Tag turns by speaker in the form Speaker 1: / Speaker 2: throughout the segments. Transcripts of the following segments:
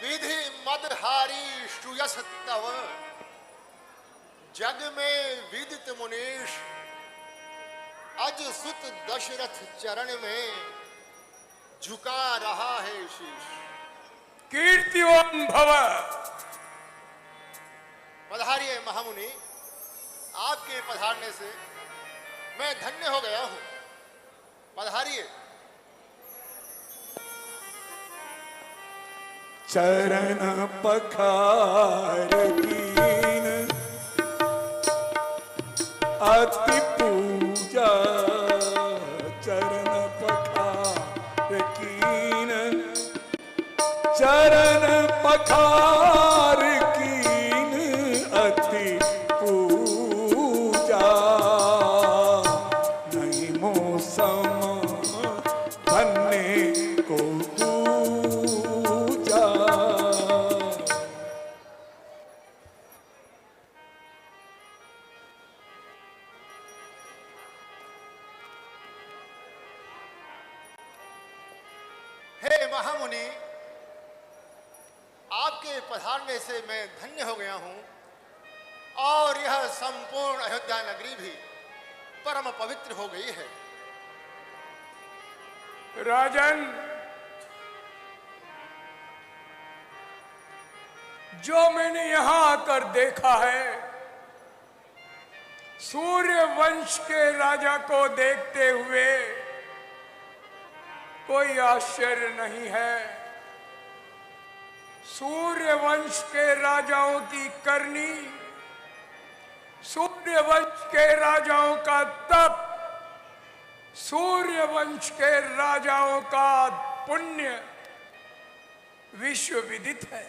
Speaker 1: विधि मदहारी श्रूयस तव, जग में विदित मुनीश, अज सुत दशरथ चरण में झुका रहा है शीश।
Speaker 2: कीर्तिवान भव।
Speaker 1: पधारिए महामुनि, आपके पधारने से मैं धन्य हो गया हूं। पधारिए।
Speaker 2: चरण पखार कीन अति पूजा, चरण पखार कीन, चरण पखार कीन अति पूजा, नहीं मौसम धन्य को पूजा।
Speaker 1: हे महामुनि, आपके पधारने से मैं धन्य हो गया हूं और यह संपूर्ण अयोध्या नगरी भी परम पवित्र हो गई है।
Speaker 2: राजन, जो मैंने यहां आकर देखा है, सूर्य वंश के राजा को देखते हुए कोई आश्चर्य नहीं है। सूर्य वंश के राजाओं की करनी, सूर्य वंश के राजाओं का तप, सूर्य वंश के राजाओं का पुण्य विश्व विदित है।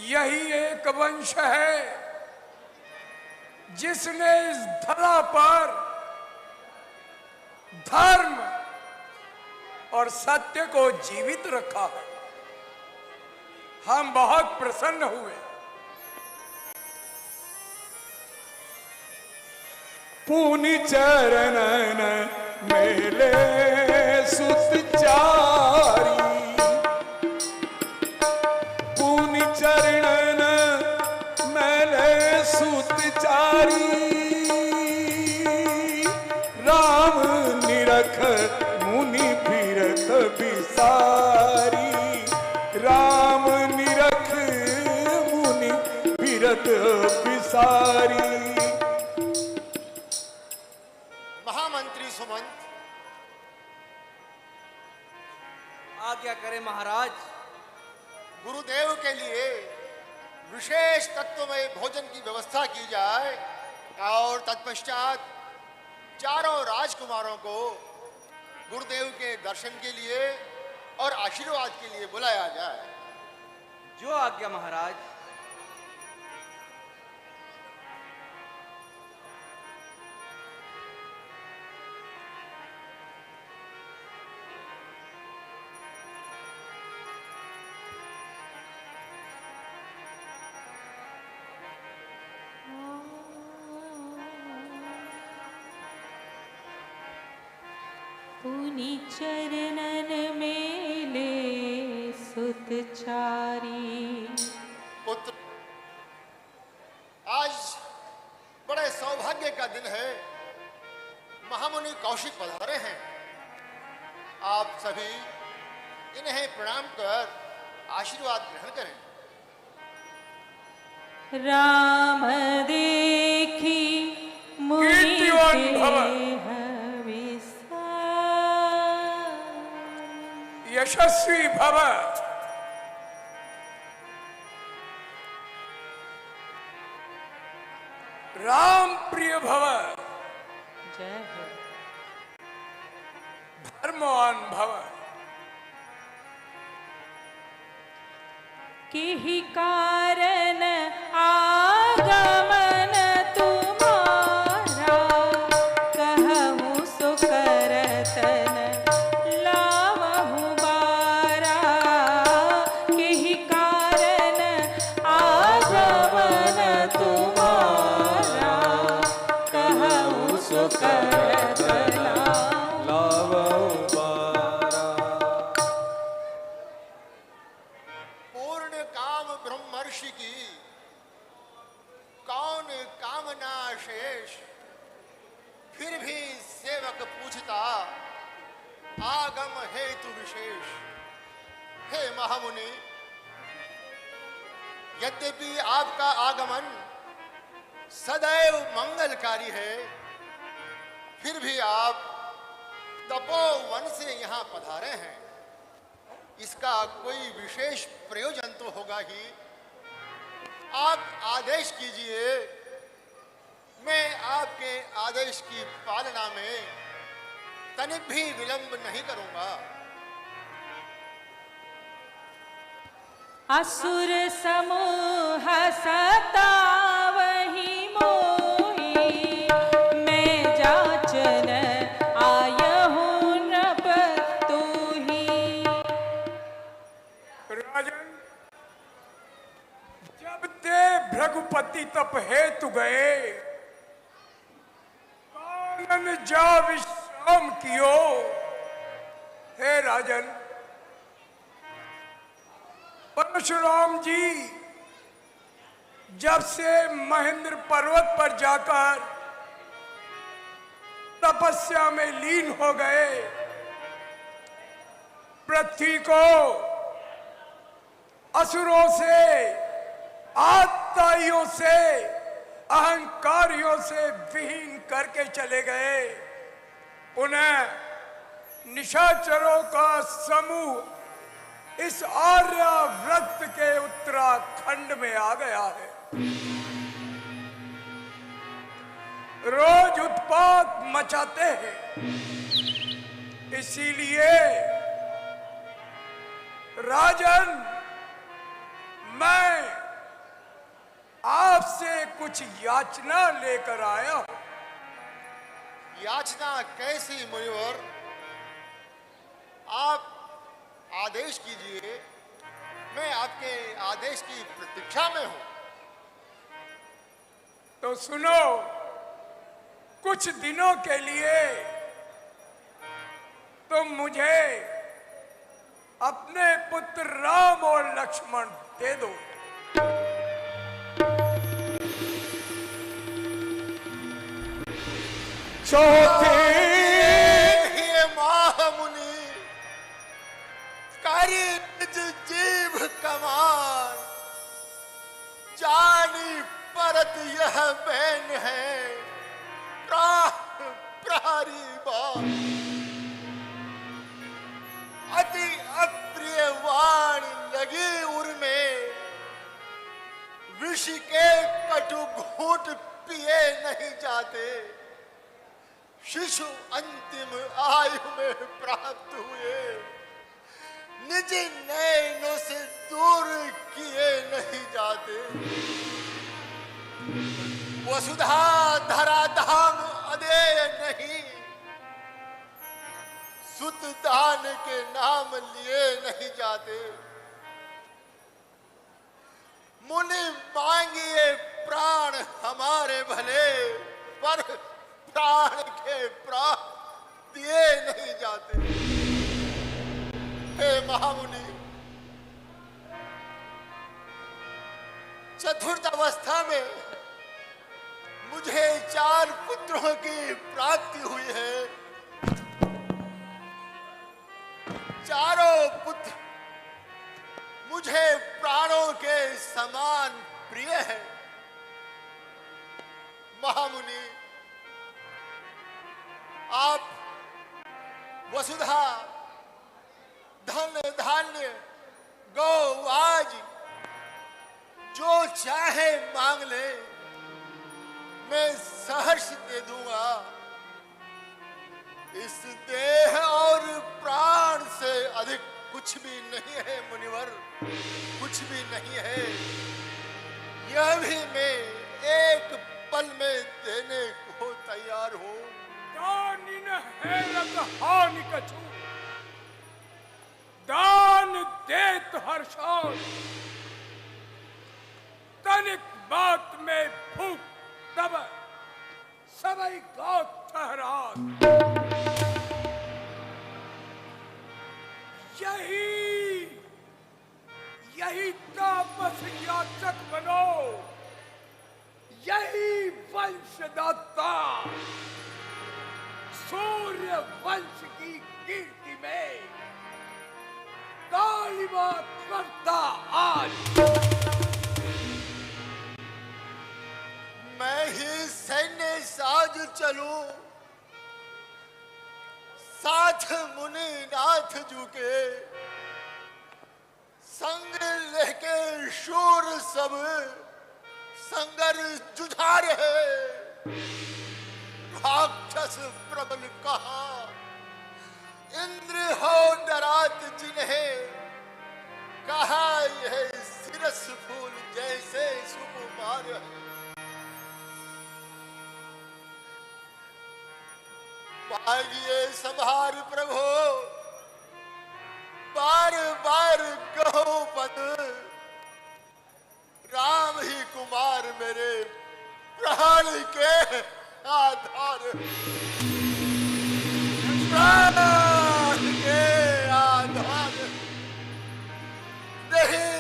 Speaker 2: यही एक वंश है जिसने इस धरा पर धर्म और सत्य को जीवित रखा है। हम बहुत प्रसन्न हुए। पुनि चरणन मेले सुतचारी, पुनि चरणन मेले सुतचारी, राम निरख मुनि फिरत बिसारी, राम निरख मुनि फिरत बिसारी।
Speaker 1: महामंत्री सुमंत,
Speaker 3: आज्ञा करें महाराज।
Speaker 1: गुरुदेव के लिए विशेष तत्वमय भोजन की व्यवस्था की जाए और तत्पश्चात चारों राजकुमारों को गुरुदेव के दर्शन के लिए और आशीर्वाद के लिए बुलाया जाए।
Speaker 3: जो आज्ञा महाराज।
Speaker 4: पुनि चरणन मेले सुतचारी।
Speaker 1: पुत्र, आज बड़े सौभाग्य का दिन है। महामुनि कौशिक पधारे हैं। आप सभी इन्हें प्रणाम कर आशीर्वाद ग्रहण करें।
Speaker 4: राम देखी मुनि
Speaker 2: कीर्तिवान भव। यशस्वी भव। राम प्रिय भव।
Speaker 4: जय हो।
Speaker 2: धर्मवान भव।
Speaker 4: किहि कारण आगमन तुम्हारा, कहूँ सो करतन लावहु बारा। किहि कारण आगमन तुम्हारा, कहूँ सो करतन लावहु बारा।
Speaker 1: ब्रह्मर्षि की कौन कामना शेष, फिर भी सेवक पूछता आगम हेतु विशेष। हे महामुनि, यद्यपि आपका आगमन सदैव मंगलकारी है, फिर भी आप तपोवन से यहाँ पधारे हैं। इसका कोई विशेष प्रयोजन तो होगा ही। आप आदेश कीजिए, मैं आपके आदेश की पालना में तनिक भी विलंब नहीं करूंगा।
Speaker 4: असुर समूह सतावहि मोहि, मैं जाचन आयहु नृप तुहि।
Speaker 2: राजन, जब ते भृगुपति तप हेतु गए, कानन जा विश्राम कियो। हे राजन, परशुराम जी जब से महेंद्र पर्वत पर जाकर तपस्या में लीन हो गए, पृथ्वी को असुरों से, आत्ताइयों से, अहंकारियों से विहीन करके चले गए। उन्हें निशाचरों का समूह इस आर्याव्रत के उत्तराखंड में आ गया है। रोज उत्पात मचाते हैं। इसीलिए राजन, मैं आपसे कुछ याचना लेकर आया हूं।
Speaker 1: याचना कैसी मुनिवर? आप आदेश कीजिए, मैं आपके आदेश की प्रतीक्षा में हूं।
Speaker 2: तो सुनो, कुछ दिनों के लिए तुम मुझे अपने पुत्र राम और लक्ष्मण दे दो।
Speaker 1: चौथे हे महामुनि, करी निज जीव कमान, जानी परत यह बैन है, प्राण प्रहरी बाण। अति अप्रिय वाणी लगी उर में, विष के कटु घूंट पिए नहीं जाते। शिशु अंतिम आयु में प्राप्त हुए, निज नैनों से दूर किए नहीं जाते। वसुधा धरा धाम अदेय नहीं, सुत दान के नाम लिए नहीं जाते। मुनि मांगिए प्राण हमारे भले, पर प्राण के प्राण दिए नहीं जाते। हे महामुनि, चतुर्थ अवस्था में मुझे 4 पुत्रों की प्राप्ति हुई है। चारों पुत्र मुझे प्राणों के समान प्रिय है। महामुनि, आप वसुधा, धन धान्य, गौ आज जो चाहे मांग ले, मैं सहर्ष दे दूंगा। इस देह और प्राण से अधिक कुछ भी नहीं है मुनिवर, कुछ भी नहीं है। यह भी मैं एक पल में देने को तैयार हूं।
Speaker 2: हानि कछु दान देत हर्षान, तनिक बात में भूख तब सबई गात ठहरात। यही तापस याचक बनो, यही वंशदाता सूर्य वंश की कीर्ति में कालिमा करता आज।
Speaker 1: मैं ही सैन्य साज चलूं, साथ मुनि नाथ जू के, संग लेके शूर सब संगर जुझा रहे। राक्षस प्रबल कहा, इंद्र हो डरात जिन्हें, कहा यह सिरस फूल जैसे सुकुमार है। मांगिए संहार प्रभु, बार बार कहो पद, राम ही कुमार मेरे प्राण के आधार, प्राण के आधार। नहीं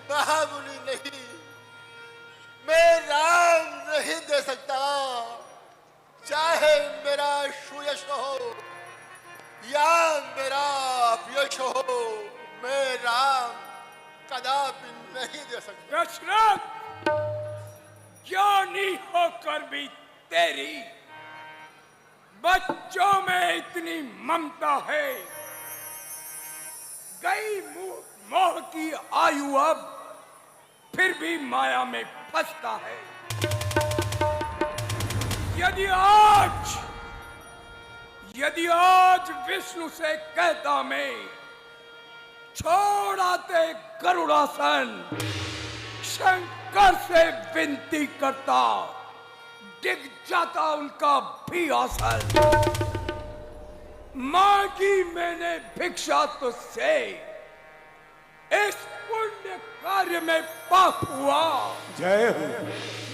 Speaker 1: महामुनि नहीं, मैं राम नहीं दे सकता, चाहे मेरा सुयश हो या मेरा अपयश हो, मैं राम कदापि नहीं दे सकता।
Speaker 2: दशरथ, ज्ञानी होकर भी तेरी बच्चों में इतनी ममता है। गई मोह की आयु, अब फिर भी माया में फंसता है। यदि आज विष्णु से कहता मैं, छोड़ आते गरुड़ासन, शंकर से विनती करता, डिग जाता उनका भी आसन। मांगी मैंने भिक्षा तुझसे, इस पुण्य कार्य में पाप हुआ,
Speaker 5: जय हो।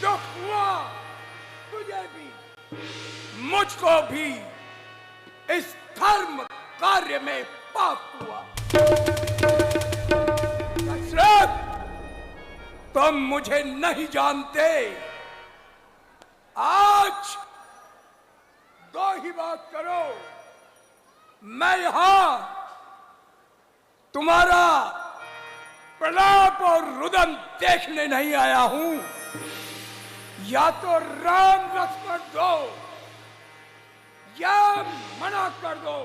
Speaker 2: दुख हुआ तुझे भी, मुझको भी इस धर्म कार्य में पाप हुआ। दशरथ, तुम मुझे नहीं जानते, आज दो ही बात करो। मैं यहां तुम्हारा प्रलाप और रुदन देखने नहीं आया हूं, या तो राम लक्ष्मण दो या मना कर दो।